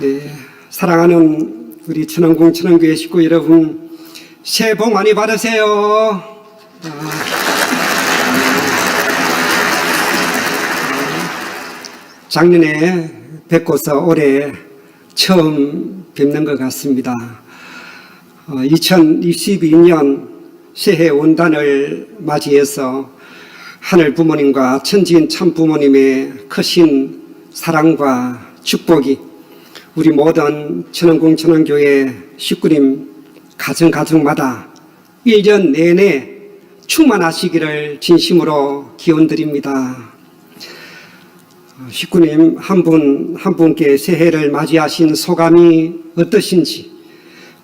네, 사랑하는 우리 천안궁 천안교회 식구 여러분, 새해 복 많이 받으세요. 작년에 뵙고서 올해 처음 뵙는 것 같습니다. 2022년 새해 원단을 맞이해서 하늘 부모님과 천지인 참 부모님의 크신 사랑과 축복이 우리 모든 천안궁 천안교회 식구님 가정마다 1년 내내 충만하시기를 진심으로 기원드립니다. 식구님 한 분 한 분께 새해를 맞이하신 소감이 어떠신지,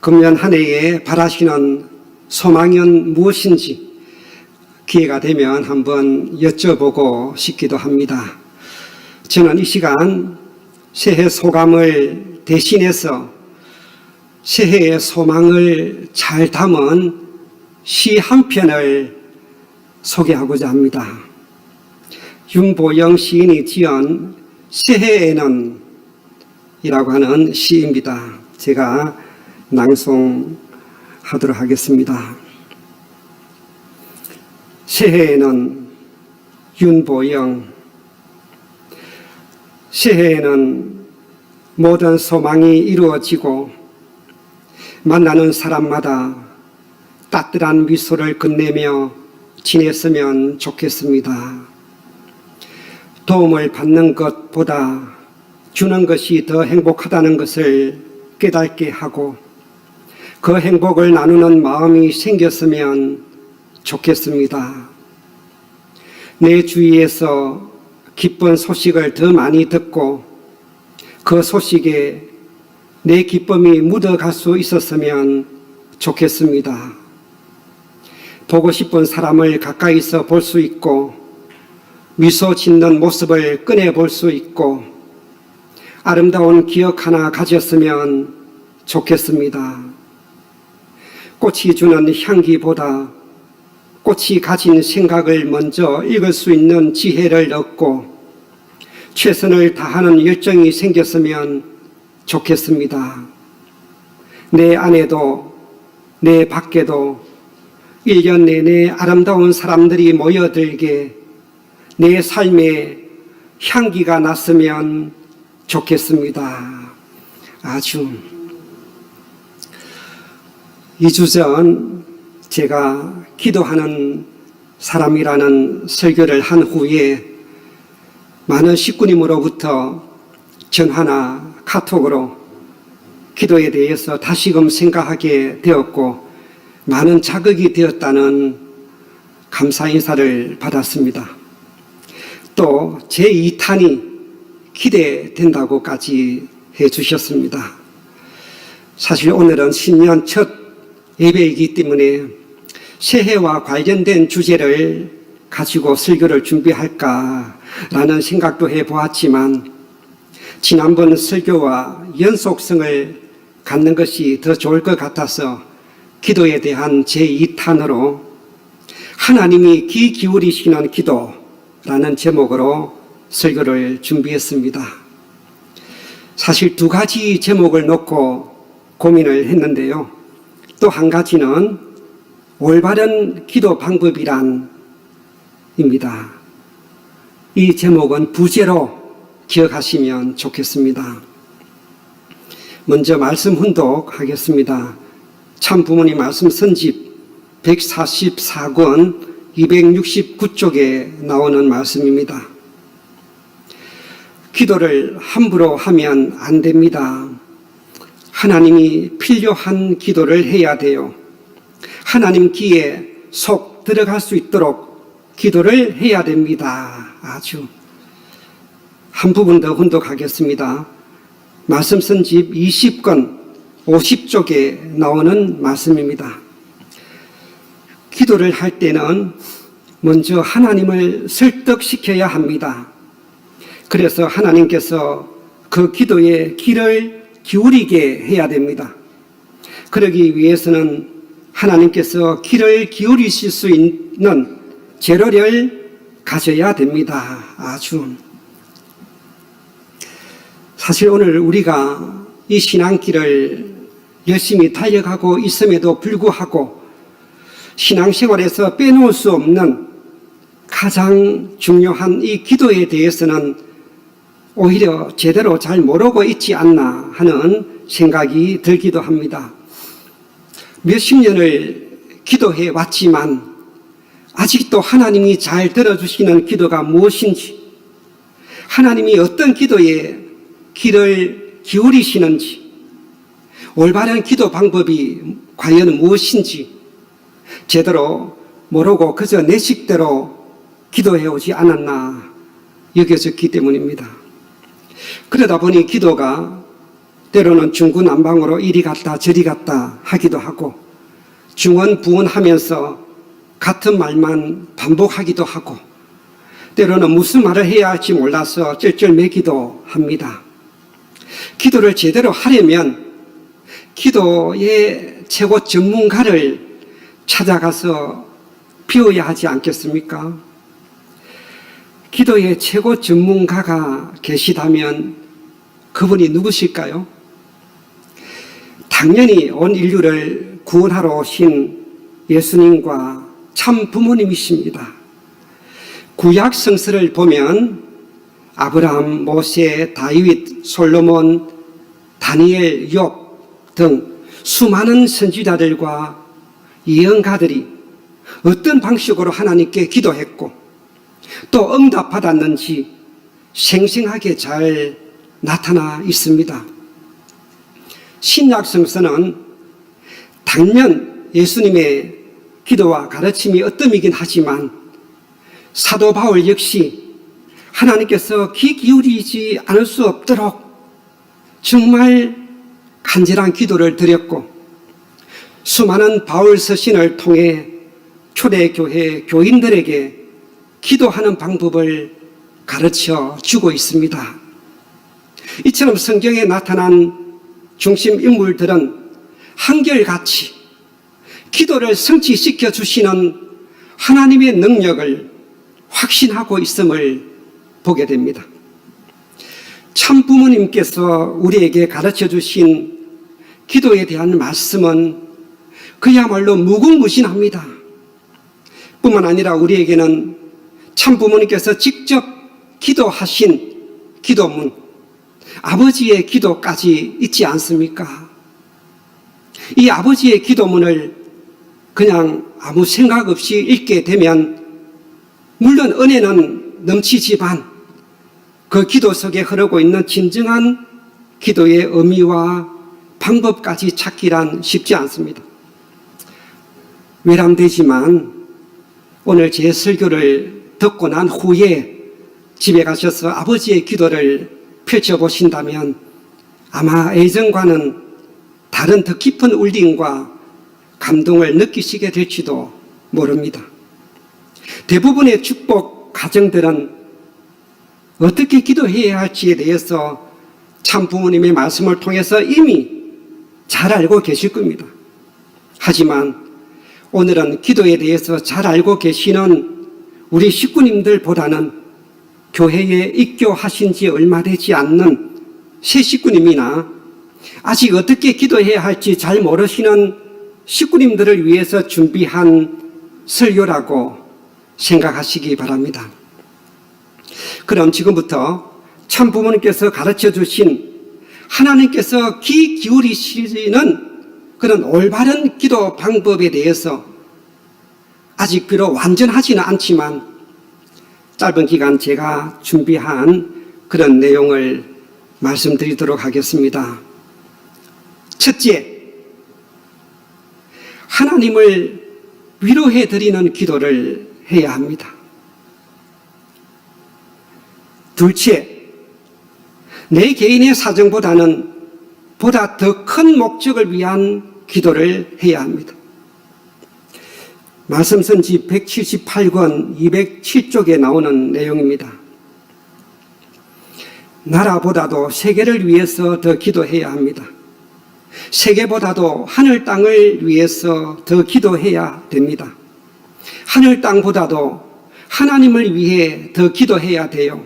금년 한 해에 바라시는 소망은 무엇인지 기회가 되면 한번 여쭤보고 싶기도 합니다. 저는 이 시간 새해 소감을 대신해서 새해의 소망을 잘 담은 시 한 편을 소개하고자 합니다. 윤보영 시인이 지은 새해에는 이라고 하는 시입니다. 제가 낭송하도록 하겠습니다. 새해에는, 윤보영. 새해에는 모든 소망이 이루어지고 만나는 사람마다 따뜻한 미소를 끝내며 지냈으면 좋겠습니다. 도움을 받는 것보다 주는 것이 더 행복하다는 것을 깨닫게 하고 그 행복을 나누는 마음이 생겼으면 좋겠습니다. 내 주위에서 기쁜 소식을 더 많이 듣고 그 소식에 내 기쁨이 묻어갈 수 있었으면 좋겠습니다. 보고 싶은 사람을 가까이서 볼 수 있고 미소 짓는 모습을 꺼내볼 수 있고 아름다운 기억 하나 가졌으면 좋겠습니다. 꽃이 주는 향기보다 꽃이 가진 생각을 먼저 읽을 수 있는 지혜를 얻고 최선을 다하는 열정이 생겼으면 좋겠습니다. 내 안에도 내 밖에도 1년 내내 아름다운 사람들이 모여들게 내 삶에 향기가 났으면 좋겠습니다. 아주 2주 전 제가 기도하는 사람이라는 설교를 한 후에 많은 식구님으로부터 전화나 카톡으로 기도에 대해서 다시금 생각하게 되었고 많은 자극이 되었다는 감사 인사를 받았습니다. 또 제2탄이 기대된다고까지 해주셨습니다. 사실 오늘은 신년 첫 예배이기 때문에 새해와 관련된 주제를 가지고 설교를 준비할까라는 생각도 해보았지만 지난번 설교와 연속성을 갖는 것이 더 좋을 것 같아서 기도에 대한 제2탄으로 하나님이 귀 기울이시는 기도라는 제목으로 설교를 준비했습니다. 사실 두 가지 제목을 놓고 고민을 했는데요. 또 한 가지는 올바른 기도 방법이란 입니다. 이 제목은 부제로 기억하시면 좋겠습니다. 먼저 말씀 훈독하겠습니다. 참 부모님 말씀 선집 144권 269쪽에 나오는 말씀입니다. 기도를 함부로 하면 안 됩니다. 하나님이 필요한 기도를 해야 돼요. 하나님 귀에 속 들어갈 수 있도록 기도를 해야 됩니다. 아주 한 부분 더 훈독하겠습니다. 말씀 선집 20권 50쪽에 나오는 말씀입니다. 기도를 할 때는 먼저 하나님을 설득시켜야 합니다. 그래서 하나님께서 그 기도에 귀를 기울이게 해야 됩니다. 그러기 위해서는 하나님께서 귀를 기울이실 수 있는 재료를 가져야 됩니다. 아주 사실 오늘 우리가 이 신앙길을 열심히 달려가고 있음에도 불구하고 신앙생활에서 빼놓을 수 없는 가장 중요한 이 기도에 대해서는 오히려 제대로 잘 모르고 있지 않나 하는 생각이 들기도 합니다. 몇십 년을 기도해 왔지만 아직도 하나님이 잘 들어주시는 기도가 무엇인지, 하나님이 어떤 기도에 귀를 기울이시는지, 올바른 기도 방법이 과연 무엇인지 제대로 모르고 그저 내 식대로 기도해오지 않았나 여겨졌기 때문입니다. 그러다 보니 기도가 때로는 중구난방으로 이리 갔다 저리 갔다 하기도 하고 중언부언하면서 같은 말만 반복하기도 하고 때로는 무슨 말을 해야 할지 몰라서 쩔쩔매기도 합니다. 기도를 제대로 하려면 기도의 최고 전문가를 찾아가서 배워야 하지 않겠습니까? 기도의 최고 전문가가 계시다면 그분이 누구실까요? 당연히 온 인류를 구원하러 오신 예수님과 참 부모님이십니다. 구약 성서를 보면 아브라함, 모세, 다윗, 솔로몬, 다니엘, 욥 등 수많은 선지자들과 예언가들이 어떤 방식으로 하나님께 기도했고 또 응답받았는지 생생하게 잘 나타나 있습니다. 신약 성서는 당연 예수님의 기도와 가르침이 어뜸이긴 하지만 사도 바울 역시 하나님께서 귀 기울이지 않을 수 없도록 정말 간절한 기도를 드렸고 수많은 바울 서신을 통해 초대교회 교인들에게 기도하는 방법을 가르쳐 주고 있습니다. 이처럼 성경에 나타난 중심 인물들은 한결같이 기도를 성취시켜 주시는 하나님의 능력을 확신하고 있음을 보게 됩니다. 참 부모님께서 우리에게 가르쳐 주신 기도에 대한 말씀은 그야말로 무궁무진합니다. 뿐만 아니라 우리에게는 참 부모님께서 직접 기도하신 기도문, 아버지의 기도까지 있지 않습니까? 이 아버지의 기도문을 그냥 아무 생각 없이 읽게 되면 물론 은혜는 넘치지만 그 기도 속에 흐르고 있는 진정한 기도의 의미와 방법까지 찾기란 쉽지 않습니다. 외람되지만 오늘 제 설교를 듣고 난 후에 집에 가셔서 아버지의 기도를 펼쳐보신다면 아마 예전과는 다른 더 깊은 울림과 감동을 느끼시게 될지도 모릅니다. 대부분의 축복 가정들은 어떻게 기도해야 할지에 대해서 참 부모님의 말씀을 통해서 이미 잘 알고 계실 겁니다. 하지만 오늘은 기도에 대해서 잘 알고 계시는 우리 식구님들보다는 교회에 입교하신 지 얼마 되지 않는 새 식구님이나 아직 어떻게 기도해야 할지 잘 모르시는 식구님들을 위해서 준비한 설교라고 생각하시기 바랍니다. 그럼 지금부터 참 부모님께서 가르쳐 주신 하나님께서 귀 기울이시는 그런 올바른 기도 방법에 대해서 아직 비록 완전하지는 않지만 짧은 기간 제가 준비한 그런 내용을 말씀드리도록 하겠습니다. 첫째, 하나님을 위로해 드리는 기도를 해야 합니다. 둘째, 내 개인의 사정보다는 보다 더 큰 목적을 위한 기도를 해야 합니다. 말씀선지 178권 207쪽에 나오는 내용입니다. 나라보다도 세계를 위해서 더 기도해야 합니다. 세계보다도 하늘 땅을 위해서 더 기도해야 됩니다. 하늘 땅보다도 하나님을 위해 더 기도해야 돼요.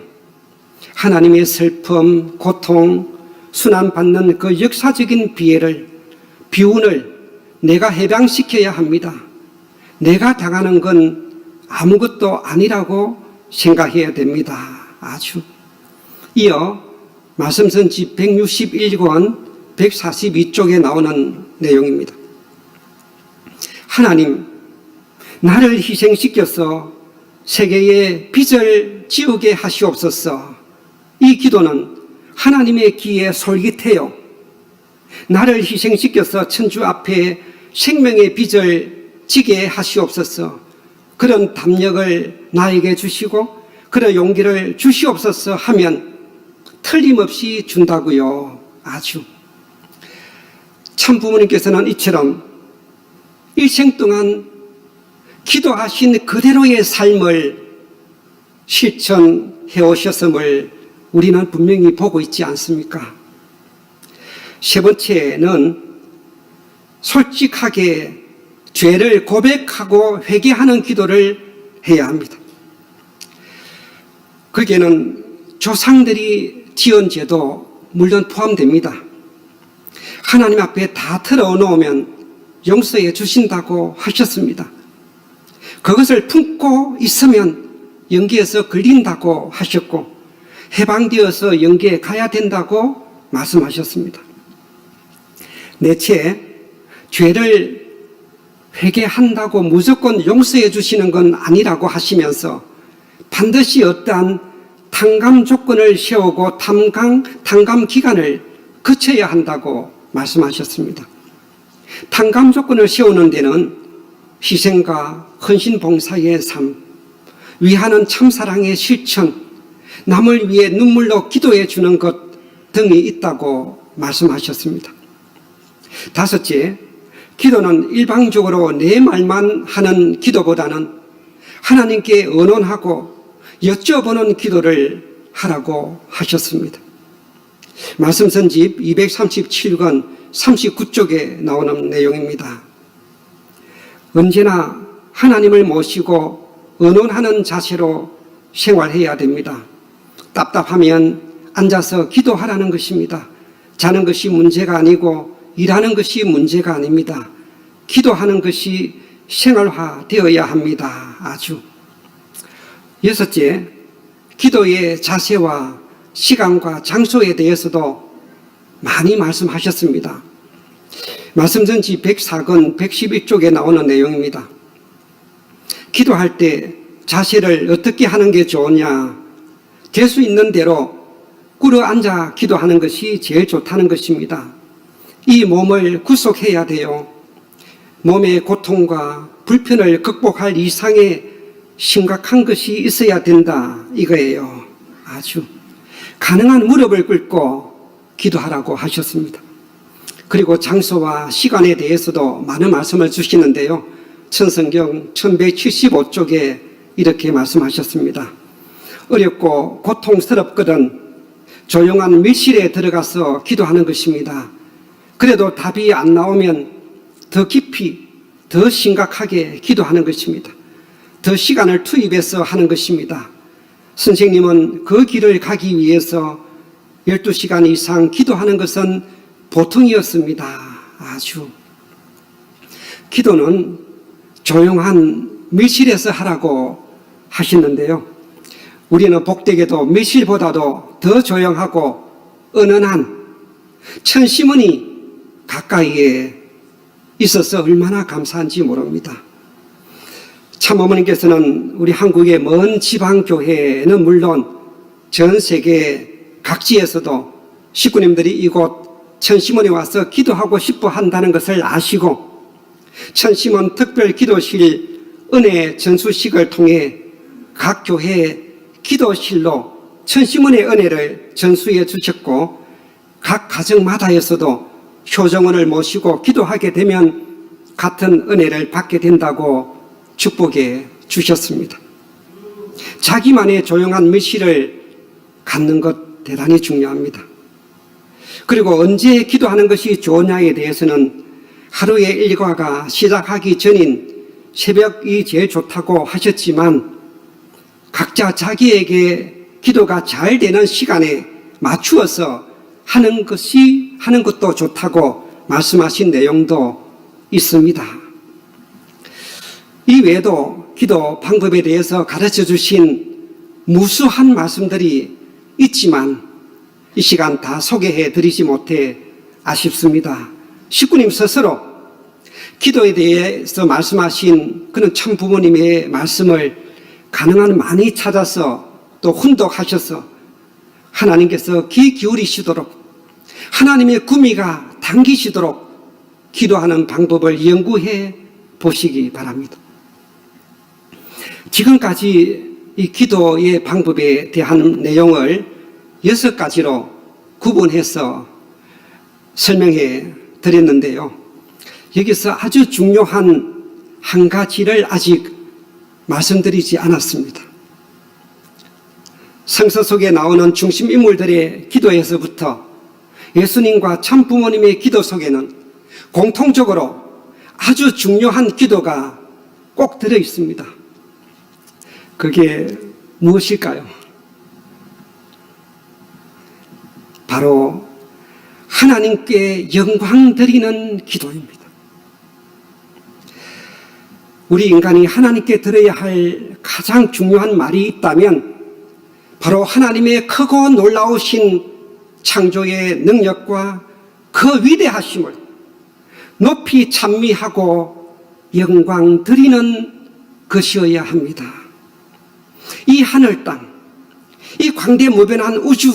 하나님의 슬픔, 고통, 순환받는 그 역사적인 비운을 내가 해방시켜야 합니다. 내가 당하는 건 아무것도 아니라고 생각해야 됩니다. 아주. 이어 말씀선지 161권 142쪽에 나오는 내용입니다. 하나님, 나를 희생시켜서 세계에 빚을 지우게 하시옵소서. 이 기도는 하나님의 귀에 솔깃해요. 나를 희생시켜서 천주 앞에 생명의 빚을 지게 하시옵소서. 그런 담력을 나에게 주시고 그런 용기를 주시옵소서 하면 틀림없이 준다고요. 아주. 참 부모님께서는 이처럼 일생 동안 기도하신 그대로의 삶을 실천해 오셨음을 우리는 분명히 보고 있지 않습니까? 세 번째는 솔직하게 죄를 고백하고 회개하는 기도를 해야 합니다. 거기에는 조상들이 지은 죄도 물론 포함됩니다. 하나님 앞에 다 털어놓으면 용서해 주신다고 하셨습니다. 그것을 품고 있으면 영계에서 걸린다고 하셨고 해방되어서 영계에 가야 된다고 말씀하셨습니다. 넷째, 죄를 회개한다고 무조건 용서해 주시는 건 아니라고 하시면서 반드시 어떠한 탕감 조건을 세우고 탕감 기간을 거쳐야 한다고 말씀하셨습니다. 탕감 조건을 세우는 데는 희생과 헌신 봉사의 삶, 위하는 참사랑의 실천, 남을 위해 눈물로 기도해 주는 것 등이 있다고 말씀하셨습니다. 다섯째, 기도는 일방적으로 내 말만 하는 기도보다는 하나님께 의논하고 여쭤보는 기도를 하라고 하셨습니다. 말씀선집 237권 39쪽에 나오는 내용입니다. 언제나 하나님을 모시고 의논하는 자세로 생활해야 됩니다. 답답하면 앉아서 기도하라는 것입니다. 자는 것이 문제가 아니고 일하는 것이 문제가 아닙니다. 기도하는 것이 생활화되어야 합니다. 아주. 여섯째, 기도의 자세와 시간과 장소에 대해서도 많이 말씀하셨습니다. 말씀전지 104권 111쪽에 나오는 내용입니다. 기도할 때 자세를 어떻게 하는 게 좋으냐? 될 수 있는 대로 꿇어 앉아 기도하는 것이 제일 좋다는 것입니다. 이 몸을 구속해야 돼요. 몸의 고통과 불편을 극복할 이상의 심각한 것이 있어야 된다 이거예요. 아주. 가능한 무릎을 꿇고 기도하라고 하셨습니다. 그리고 장소와 시간에 대해서도 많은 말씀을 주시는데요. 천성경 1175쪽에 이렇게 말씀하셨습니다. 어렵고 고통스럽거든 조용한 밀실에 들어가서 기도하는 것입니다. 그래도 답이 안 나오면 더 깊이, 더 심각하게 기도하는 것입니다. 더 시간을 투입해서 하는 것입니다. 선생님은 그 길을 가기 위해서 12시간 이상 기도하는 것은 보통이었습니다. 아주. 기도는 조용한 밀실에서 하라고 하시는데요. 우리는 복되게도 밀실보다도 더 조용하고 은은한 천시문이 가까이에 있어서 얼마나 감사한지 모릅니다. 참 어머님께서는 우리 한국의 먼 지방교회는 물론 전 세계 각지에서도 식구님들이 이곳 천시문에 와서 기도하고 싶어 한다는 것을 아시고 천시문 특별기도실 은혜 전수식을 통해 각 교회 기도실로 천시문의 은혜를 전수해 주셨고 각 가정마다에서도 효정원을 모시고 기도하게 되면 같은 은혜를 받게 된다고 축복해 주셨습니다. 자기만의 조용한 밀실을 갖는 것 대단히 중요합니다. 그리고 언제 기도하는 것이 좋으냐에 대해서는 하루의 일과가 시작하기 전인 새벽이 제일 좋다고 하셨지만 각자 자기에게 기도가 잘 되는 시간에 맞추어서 하는 것도 좋다고 말씀하신 내용도 있습니다. 이 외에도 기도 방법에 대해서 가르쳐 주신 무수한 말씀들이 있지만 이 시간 다 소개해 드리지 못해 아쉽습니다. 식구님 스스로 기도에 대해서 말씀하신 그런 참 부모님의 말씀을 가능한 많이 찾아서 또 훈독하셔서 하나님께서 귀 기울이시도록 하나님의 구미가 당기시도록 기도하는 방법을 연구해 보시기 바랍니다. 지금까지 이 기도의 방법에 대한 내용을 6가지로 구분해서 설명해 드렸는데요. 여기서 아주 중요한 한 가지를 아직 말씀드리지 않았습니다. 성서 속에 나오는 중심 인물들의 기도에서부터 예수님과 참 부모님의 기도 속에는 공통적으로 아주 중요한 기도가 꼭 들어 있습니다. 그게 무엇일까요? 바로 하나님께 영광 드리는 기도입니다. 우리 인간이 하나님께 들어야 할 가장 중요한 말이 있다면 바로 하나님의 크고 놀라우신 창조의 능력과 그 위대하심을 높이 찬미하고 영광 드리는 것이어야 합니다. 이 하늘 땅, 이 광대무변한 우주,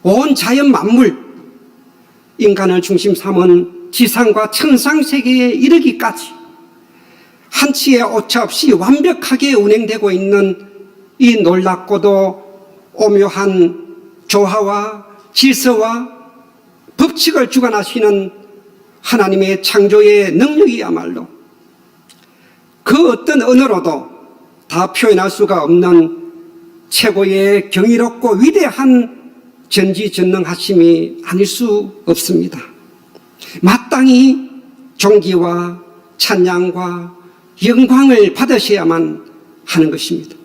온 자연 만물, 인간을 중심 삼은 지상과 천상 세계에 이르기까지 한치의 오차 없이 완벽하게 운행되고 있는 이 놀랍고도 오묘한 조화와 질서와 법칙을 주관하시는 하나님의 창조의 능력이야말로 그 어떤 언어로도 다 표현할 수가 없는 최고의 경이롭고 위대한 전지전능하심이 아닐 수 없습니다. 마땅히 존귀와 찬양과 영광을 받으셔야만 하는 것입니다.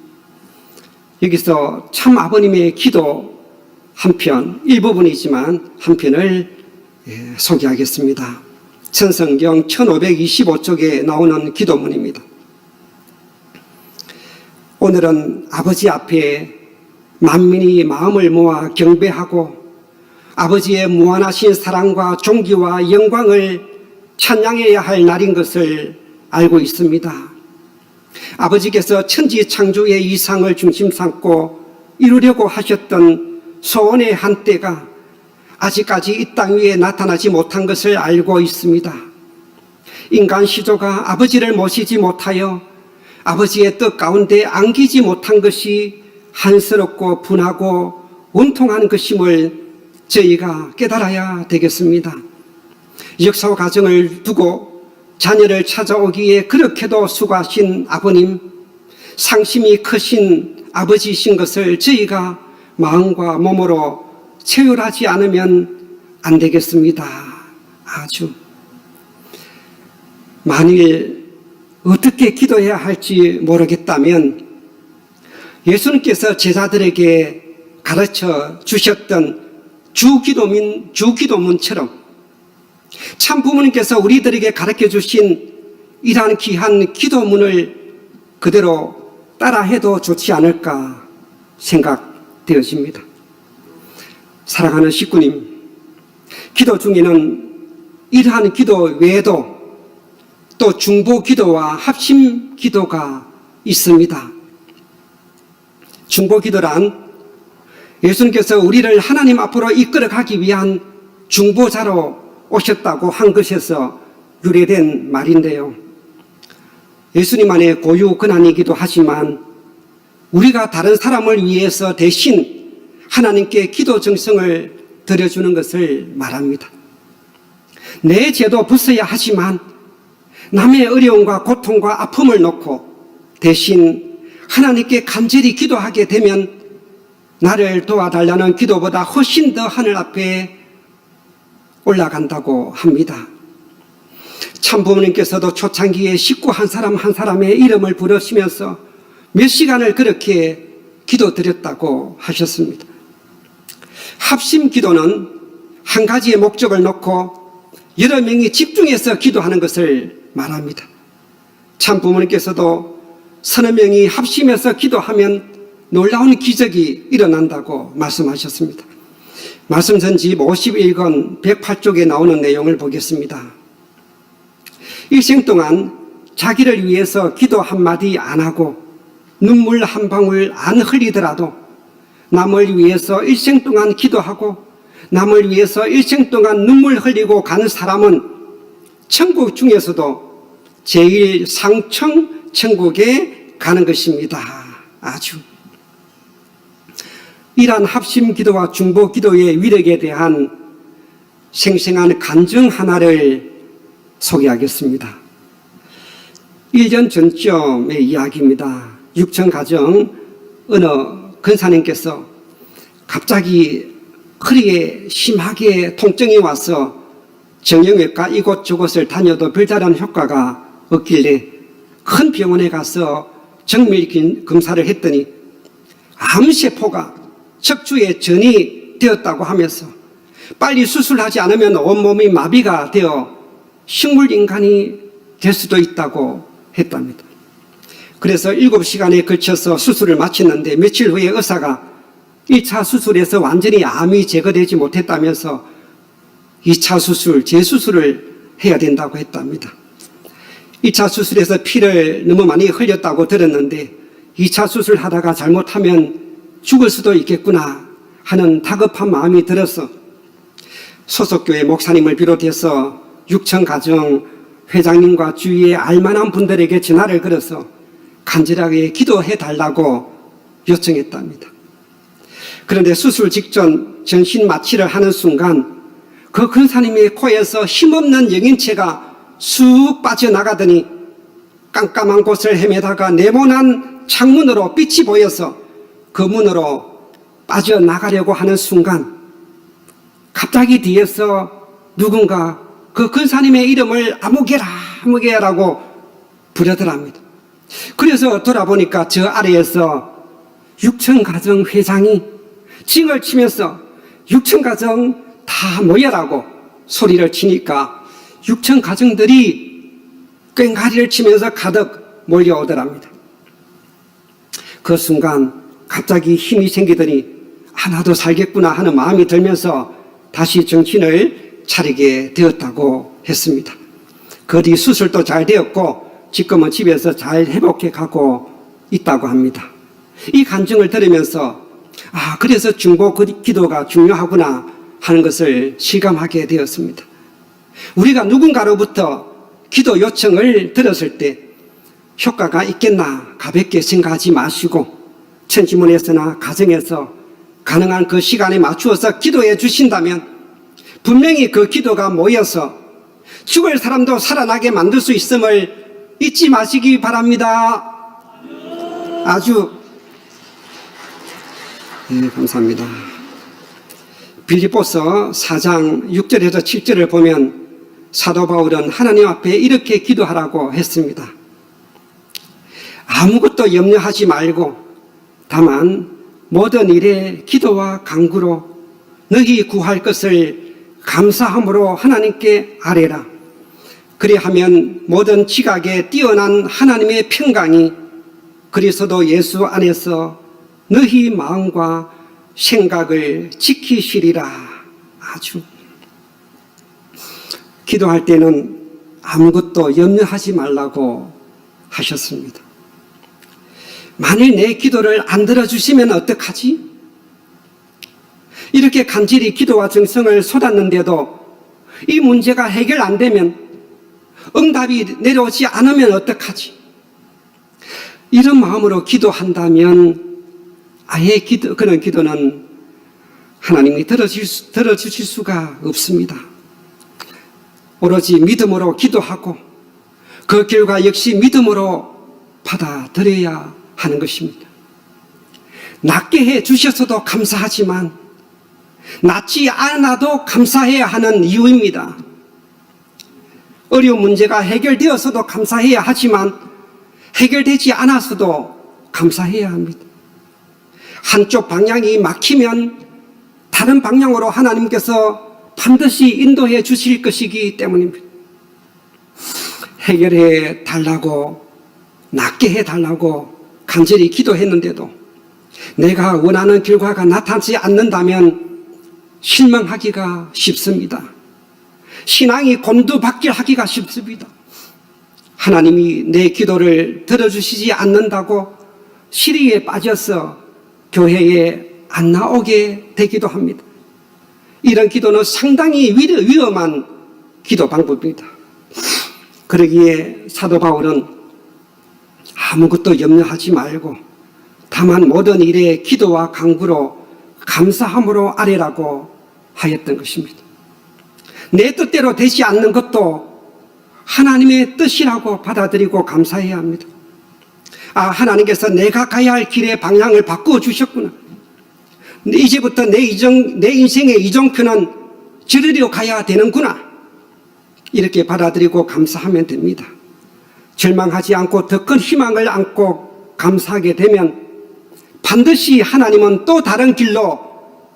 여기서 참 아버님의 기도 한편, 일부분이지만 한 편을 소개하겠습니다. 천성경 1525쪽에 나오는 기도문입니다. 오늘은 아버지 앞에 만민이 마음을 모아 경배하고 아버지의 무한하신 사랑과 존귀와 영광을 찬양해야 할 날인 것을 알고 있습니다. 아버지께서 천지 창조의 이상을 중심 삼고 이루려고 하셨던 소원의 한때가 아직까지 이 땅 위에 나타나지 못한 것을 알고 있습니다. 인간 시조가 아버지를 모시지 못하여 아버지의 뜻 가운데 안기지 못한 것이 한스럽고 분하고 원통한 것임을 저희가 깨달아야 되겠습니다. 역사와 가정을 두고 자녀를 찾아오기에 그렇게도 수고하신 아버님, 상심이 크신 아버지이신 것을 저희가 마음과 몸으로 체휼하지 않으면 안 되겠습니다. 아주 만일 어떻게 기도해야 할지 모르겠다면 예수님께서 제자들에게 가르쳐 주셨던 주기도문처럼 참 부모님께서 우리들에게 가르쳐 주신 이러한 귀한 기도문을 그대로 따라해도 좋지 않을까 생각되어집니다. 사랑하는 식구님, 기도 중에는 이러한 기도 외에도 또 중보 기도와 합심 기도가 있습니다. 중보 기도란 예수님께서 우리를 하나님 앞으로 이끌어가기 위한 중보자로 오셨다고 한 것에서 유래된 말인데요. 예수님만의 고유 권한이기도 하지만 우리가 다른 사람을 위해서 대신 하나님께 기도 정성을 드려주는 것을 말합니다. 내 죄도 벗어야 하지만 남의 어려움과 고통과 아픔을 놓고 대신 하나님께 간절히 기도하게 되면 나를 도와달라는 기도보다 훨씬 더 하늘 앞에 올라간다고 합니다. 참 부모님께서도 초창기에 식구 한 사람 한 사람의 이름을 부르시면서 몇 시간을 그렇게 기도드렸다고 하셨습니다. 합심 기도는 한 가지의 목적을 놓고 여러 명이 집중해서 기도하는 것을 말합니다. 참 부모님께서도 서너 명이 합심해서 기도하면 놀라운 기적이 일어난다고 말씀하셨습니다. 말씀 전집 51권 108쪽에 나오는 내용을 보겠습니다. 일생 동안 자기를 위해서 기도 한마디 안 하고 눈물 한 방울 안 흘리더라도 남을 위해서 일생 동안 기도하고 남을 위해서 일생 동안 눈물 흘리고 가는 사람은 천국 중에서도 제일 상층 천국에 가는 것입니다. 아주 이러한 합심 기도와 중보 기도의 위력에 대한 생생한 간증 하나를 소개하겠습니다. 1년 전쯤의 이야기입니다. 육천 가정 어느 근사님께서 갑자기 허리에 심하게 통증이 와서 정형외과 이곳저곳을 다녀도 별다른 효과가 없길래 큰 병원에 가서 정밀 검사를 했더니 암세포가 척추에 전이 되었다고 하면서 빨리 수술하지 않으면 온몸이 마비가 되어 식물인간이 될 수도 있다고 했답니다. 그래서 7시간에 걸쳐서 수술을 마쳤는데 며칠 후에 의사가 1차 수술에서 완전히 암이 제거되지 못했다면서 2차 수술, 재수술을 해야 된다고 했답니다. 1차 수술에서 피를 너무 많이 흘렸다고 들었는데 2차 수술하다가 잘못하면 죽을 수도 있겠구나 하는 다급한 마음이 들어서 소속교회 목사님을 비롯해서 육천가정 회장님과 주위의 알만한 분들에게 전화를 걸어서 간절하게 기도해 달라고 요청했답니다. 그런데 수술 직전 전신 마취를 하는 순간 그 근사님의 코에서 힘없는 영인체가 쑥 빠져나가더니 깜깜한 곳을 헤매다가 네모난 창문으로 빛이 보여서 그 문으로 빠져나가려고 하는 순간 갑자기 뒤에서 누군가 그 근사님의 이름을 아무개라고 부르더랍니다. 그래서 돌아보니까 저 아래에서 육천가정 회장이 징을 치면서 육천가정 다 모여라고 소리를 치니까 육천가정들이 꽹과리를 치면서 가득 몰려오더랍니다. 그 순간 갑자기 힘이 생기더니 나도 살겠구나 하는 마음이 들면서 다시 정신을 차리게 되었다고 했습니다. 그 뒤 수술도 잘 되었고 지금은 집에서 잘 회복해 가고 있다고 합니다. 이 간증을 들으면서 그래서 중보 기도가 중요하구나 하는 것을 실감하게 되었습니다. 우리가 누군가로부터 기도 요청을 들었을 때 효과가 있겠나 가볍게 생각하지 마시고 천지문에서나 가정에서 가능한 그 시간에 맞추어서 기도해 주신다면 분명히 그 기도가 모여서 죽을 사람도 살아나게 만들 수 있음을 잊지 마시기 바랍니다. 아주 감사합니다. 빌립보서 4장 6절에서 7절을 보면 사도 바울은 하나님 앞에 이렇게 기도하라고 했습니다. 아무것도 염려하지 말고 다만 모든 일에 기도와 간구로 너희 구할 것을 감사함으로 하나님께 아뢰라. 그리하면 모든 지각에 뛰어난 하나님의 평강이 그리스도 예수 안에서 너희 마음과 생각을 지키시리라. 아주 기도할 때는 아무것도 염려하지 말라고 하셨습니다. 만일 내 기도를 안 들어주시면 어떡하지? 이렇게 간절히 기도와 정성을 쏟았는데도 이 문제가 해결 안 되면 응답이 내려오지 않으면 어떡하지? 이런 마음으로 기도한다면 아예 그런 기도는 하나님이 들어주실 수가 없습니다. 오로지 믿음으로 기도하고 그 결과 역시 믿음으로 받아들여야 하는 것입니다. 낫게 해 주셔서도 감사하지만 낫지 않아도 감사해야 하는 이유입니다. 어려운 문제가 해결되어서도 감사해야 하지만 해결되지 않아서도 감사해야 합니다. 한쪽 방향이 막히면 다른 방향으로 하나님께서 반드시 인도해 주실 것이기 때문입니다. 해결해 달라고, 낫게 해 달라고 간절히 기도했는데도 내가 원하는 결과가 나타나지 않는다면 실망하기가 쉽습니다. 신앙이 곤두박질하기가 쉽습니다. 하나님이 내 기도를 들어주시지 않는다고 시리에 빠져서 교회에 안 나오게 되기도 합니다. 이런 기도는 상당히 위험한 기도 방법입니다. 그러기에 사도 바울은 아무것도 염려하지 말고 다만 모든 일에 기도와 간구로 감사함으로 아뢰라고 하였던 것입니다. 내 뜻대로 되지 않는 것도 하나님의 뜻이라고 받아들이고 감사해야 합니다. 하나님께서 내가 가야 할 길의 방향을 바꾸어 주셨구나. 이제부터 내 인생의 이정표는 저리로 가야 되는구나. 이렇게 받아들이고 감사하면 됩니다. 절망하지 않고 더 큰 희망을 안고 감사하게 되면 반드시 하나님은 또 다른 길로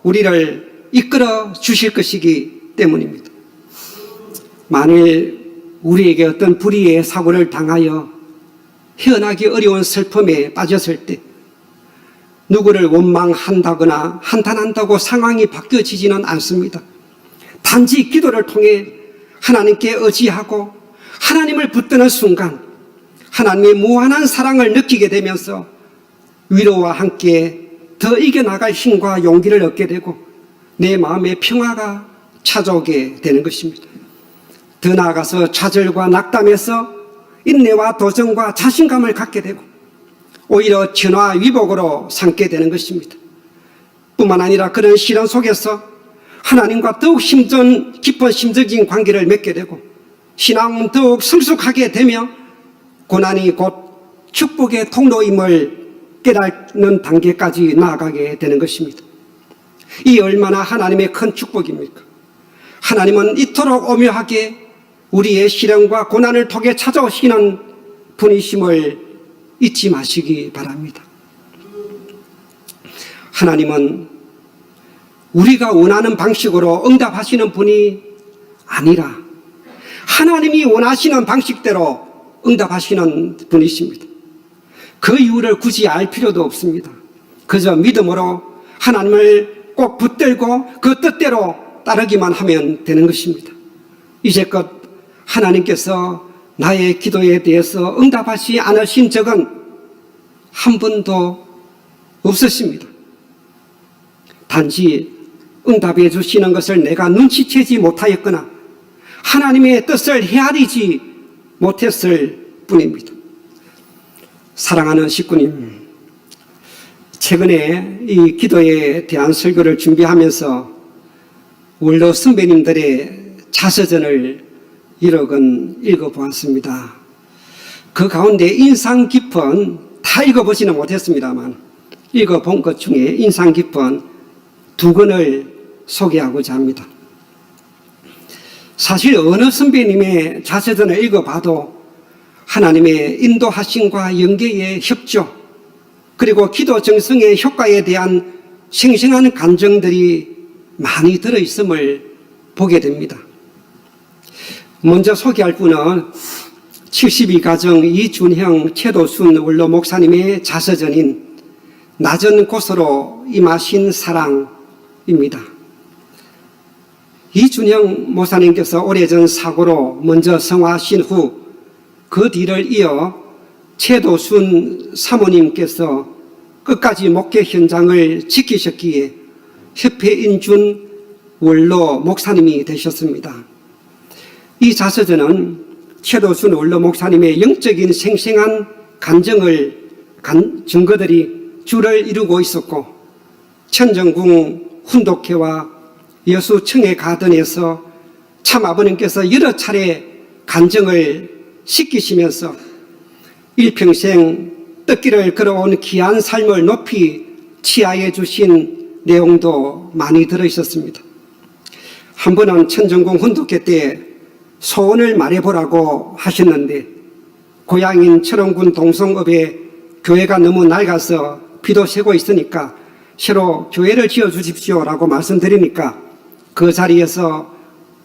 우리를 이끌어 주실 것이기 때문입니다. 만일 우리에게 어떤 불의의 사고를 당하여 헤어나기 어려운 슬픔에 빠졌을 때 누구를 원망한다거나 한탄한다고 상황이 바뀌어지지는 않습니다. 단지 기도를 통해 하나님께 의지하고 하나님을 붙드는 순간 하나님의 무한한 사랑을 느끼게 되면서 위로와 함께 더 이겨나갈 힘과 용기를 얻게 되고 내 마음의 평화가 찾아오게 되는 것입니다. 더 나아가서 좌절과 낙담에서 인내와 도전과 자신감을 갖게 되고 오히려 전화 위복으로 삼게 되는 것입니다. 뿐만 아니라 그런 시련 속에서 하나님과 더욱 깊은 심적인 관계를 맺게 되고 신앙은 더욱 성숙하게 되며 고난이 곧 축복의 통로임을 깨닫는 단계까지 나아가게 되는 것입니다. 이 얼마나 하나님의 큰 축복입니까? 하나님은 이토록 오묘하게 우리의 시련과 고난을 통해 찾아오시는 분이심을 잊지 마시기 바랍니다. 하나님은 우리가 원하는 방식으로 응답하시는 분이 아니라 하나님이 원하시는 방식대로 응답하시는 분이십니다. 그 이유를 굳이 알 필요도 없습니다. 그저 믿음으로 하나님을 꼭 붙들고 그 뜻대로 따르기만 하면 되는 것입니다. 이제껏 하나님께서 나의 기도에 대해서 응답하지 않으신 적은 한 번도 없으십니다. 단지 응답해 주시는 것을 내가 눈치채지 못하였거나 하나님의 뜻을 헤아리지 못했을 뿐입니다. 사랑하는 식구님, 최근에 이 기도에 대한 설교를 준비하면서 원로 선배님들의 자서전을 여러 권 읽어보았습니다. 그 가운데 인상 깊은, 다 읽어보지는 못했습니다만 읽어본 것 중에 인상 깊은 2권을 소개하고자 합니다. 사실 어느 선배님의 자서전을 읽어봐도 하나님의 인도하심과 연계의 협조, 그리고 기도 정성의 효과에 대한 생생한 감정들이 많이 들어있음을 보게 됩니다. 먼저 소개할 분은 72가정 이준형 최도순 원로 목사님의 자서전인 낮은 곳으로 임하신 사랑입니다. 이준형 목사님께서 오래전 사고로 먼저 성화하신 후 그 뒤를 이어 최도순 사모님께서 끝까지 목회 현장을 지키셨기에 협회 인준 원로 목사님이 되셨습니다. 이 자서전은 최도순 원로 목사님의 영적인 생생한 증거들이 주를 이루고 있었고, 천정궁 훈독회와 여수청해 가든에서 참 아버님께서 여러 차례 간증을 시키시면서 일평생 뜻길을 걸어온 귀한 삶을 높이 치하해 주신 내용도 많이 들어있었습니다. 한 번은 천정궁 훈독회 때 소원을 말해보라고 하셨는데 고향인 철원군 동성읍에 교회가 너무 낡아서 비도 새고 있으니까 새로 교회를 지어주십시오라고 말씀드리니까 그 자리에서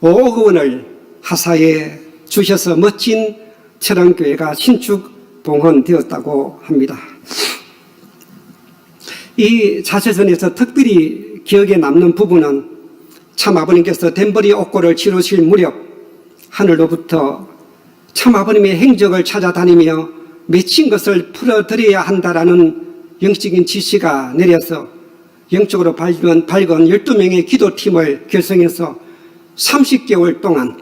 5억 원을 하사해 주셔서 멋진 철원교회가 신축 봉헌되었다고 합니다. 이 자체전에서 특별히 기억에 남는 부분은 참아버님께서 덴버리 옥고를 치르실 무렵 하늘로부터 참아버님의 행적을 찾아다니며 맺힌 것을 풀어드려야 한다라는 영적인 지시가 내려서 영적으로 밝은 12명의 기도팀을 결성해서 30개월 동안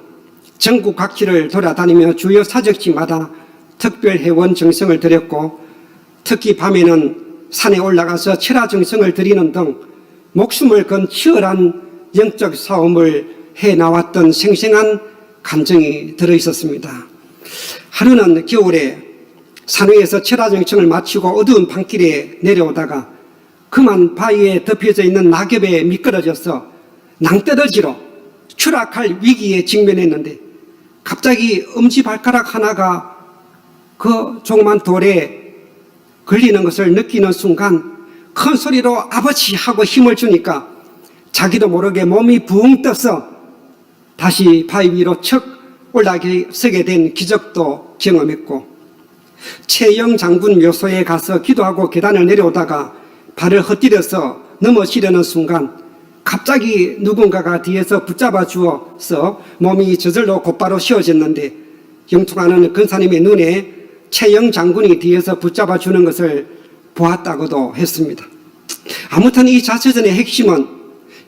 전국 각지를 돌아다니며 주요 사적지마다 특별 회원 정성을 드렸고, 특히 밤에는 산에 올라가서 철야 정성을 드리는 등 목숨을 건 치열한 영적 싸움을 해나왔던 생생한 감정이 들어있었습니다. 하루는 겨울에 산 위에서 철야 정성을 마치고 어두운 밤길에 내려오다가 그만 바위에 덮여져 있는 낙엽에 미끄러져서 낭떠러지로 추락할 위기에 직면했는데, 갑자기 엄지발가락 하나가 그 조그만 돌에 걸리는 것을 느끼는 순간 큰 소리로 아버지 하고 힘을 주니까 자기도 모르게 몸이 붕 떠서 다시 바위 위로 척 올라서게 된 기적도 경험했고, 최영 장군 묘소에 가서 기도하고 계단을 내려오다가 발을 헛디뎌서 넘어지려는 순간 갑자기 누군가가 뒤에서 붙잡아 주어서 몸이 저절로 곧바로 쉬어졌는데, 영통하는 근사님의 눈에 최영 장군이 뒤에서 붙잡아 주는 것을 보았다고도 했습니다. 아무튼 이 자체전의 핵심은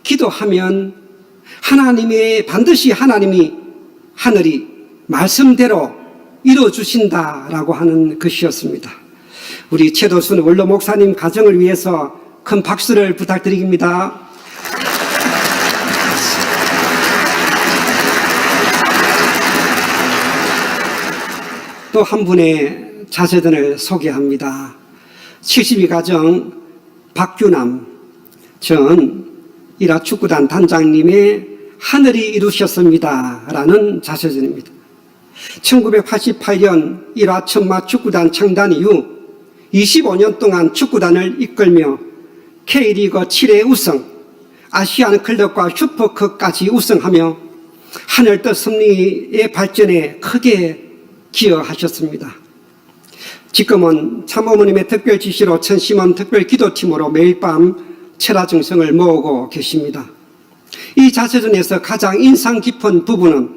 기도하면 반드시 하나님이 하늘이 말씀대로 이루어주신다라고 하는 것이었습니다. 우리 최도순 원로 목사님 가정을 위해서 큰 박수를 부탁드립니다. 또 한 분의 자제전을 소개합니다. 72가정 박규남 전 일화축구단 단장님의 하늘이 이루셨습니다 라는 자제전입니다. 1988년 일화 천마 축구단 창단 이후 25년 동안 축구단을 이끌며 K리그 7회 우승, 아시안 클럽과 슈퍼컵까지 우승하며 하늘뜻 승리의 발전에 크게 기여하셨습니다. 지금은 참어머님의 특별 지시로 천심원 특별 기도팀으로 매일 밤 철야 정성을 모으고 계십니다. 이 자체전에서 가장 인상 깊은 부분은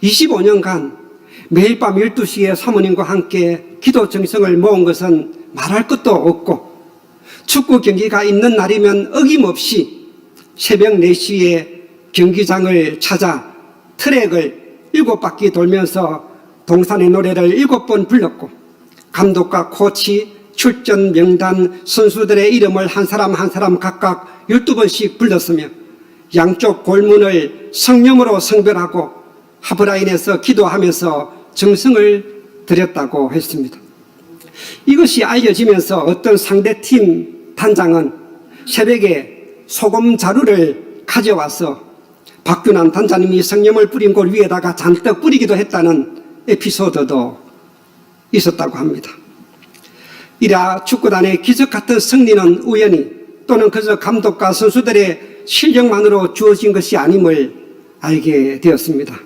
25년간 매일 밤 12시에 사모님과 함께 기도 정성을 모은 것은 말할 것도 없고, 축구 경기가 있는 날이면 어김없이 새벽 4시에 경기장을 찾아 트랙을 7바퀴 돌면서 동산의 노래를 7번 불렀고, 감독과 코치, 출전 명단, 선수들의 이름을 한 사람 한 사람 각각 12번씩 불렀으며 양쪽 골문을 성령으로 성별하고 하프라인에서 기도하면서 정성을 드렸다고 했습니다. 이것이 알려지면서 어떤 상대팀 단장은 새벽에 소금 자루를 가져와서 박규남 단장님이 성령을 뿌린 골 위에다가 잔뜩 뿌리기도 했다는 에피소드도 있었다고 합니다. 이라 축구단의 기적같은 승리는 우연히 또는 그저 감독과 선수들의 실력만으로 주어진 것이 아님을 알게 되었습니다.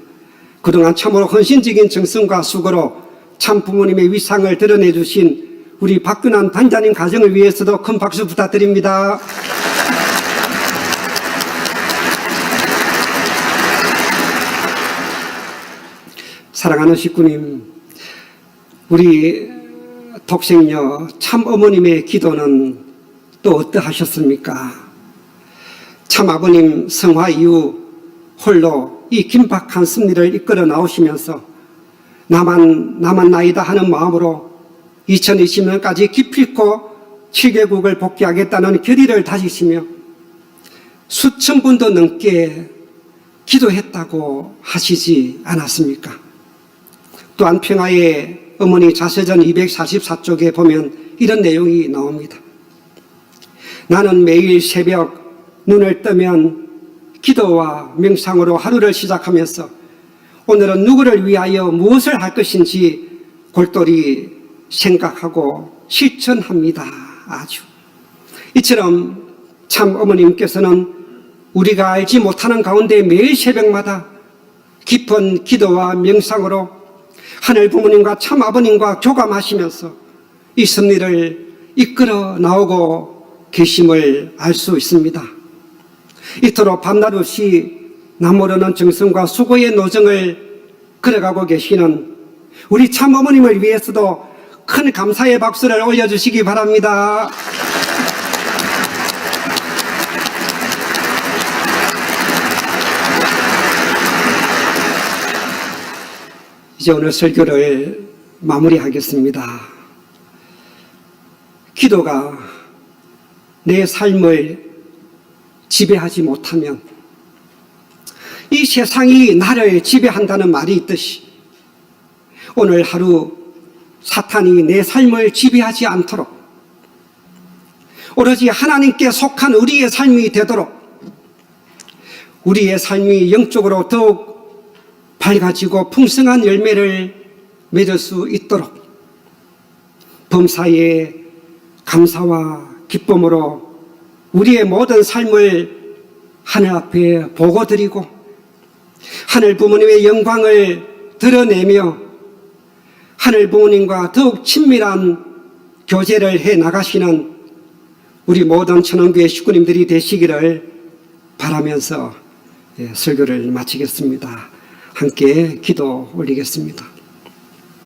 그동안 참으로 헌신적인 정성과 수고로 참 부모님의 위상을 드러내 주신 우리 박규남 단장님 가정을 위해서도 큰 박수 부탁드립니다. 사랑하는 식구님, 우리 독생녀 참 어머님의 기도는 또 어떠하셨습니까? 참 아버님 성화 이후 홀로 이 긴박한 승리를 이끌어 나오시면서 나만 나이다 하는 마음으로 2020년까지 기필코 7개국을 복귀하겠다는 결의를 다지시며 수천 분도 넘게 기도했다고 하시지 않았습니까? 또한 평화의 어머니 자서전 244쪽에 보면 이런 내용이 나옵니다. 나는 매일 새벽 눈을 뜨면 기도와 명상으로 하루를 시작하면서 오늘은 누구를 위하여 무엇을 할 것인지 골똘히 생각하고 실천합니다. 아주 이처럼 참 어머님께서는 우리가 알지 못하는 가운데 매일 새벽마다 깊은 기도와 명상으로 하늘 부모님과 참 아버님과 교감하시면서 이 섭리를 이끌어 나오고 계심을 알 수 있습니다. 이토록 밤낮 없이 남모르는 정성과 수고의 노정을 걸어가고 계시는 우리 참 어머님을 위해서도 큰 감사의 박수를 올려주시기 바랍니다. 이제 오늘 설교를 마무리하겠습니다. 기도가 내 삶을 지배하지 못하면 이 세상이 나를 지배한다는 말이 있듯이 오늘 하루 사탄이 내 삶을 지배하지 않도록 오로지 하나님께 속한 우리의 삶이 되도록 우리의 삶이 영적으로 더욱 밝아지고 풍성한 열매를 맺을 수 있도록 범사에 감사와 기쁨으로 우리의 모든 삶을 하늘 앞에 보고 드리고 하늘 부모님의 영광을 드러내며 하늘 부모님과 더욱 친밀한 교제를 해 나가시는 우리 모든 천원교회 식구님들이 되시기를 바라면서 설교를 마치겠습니다. 함께 기도 올리겠습니다.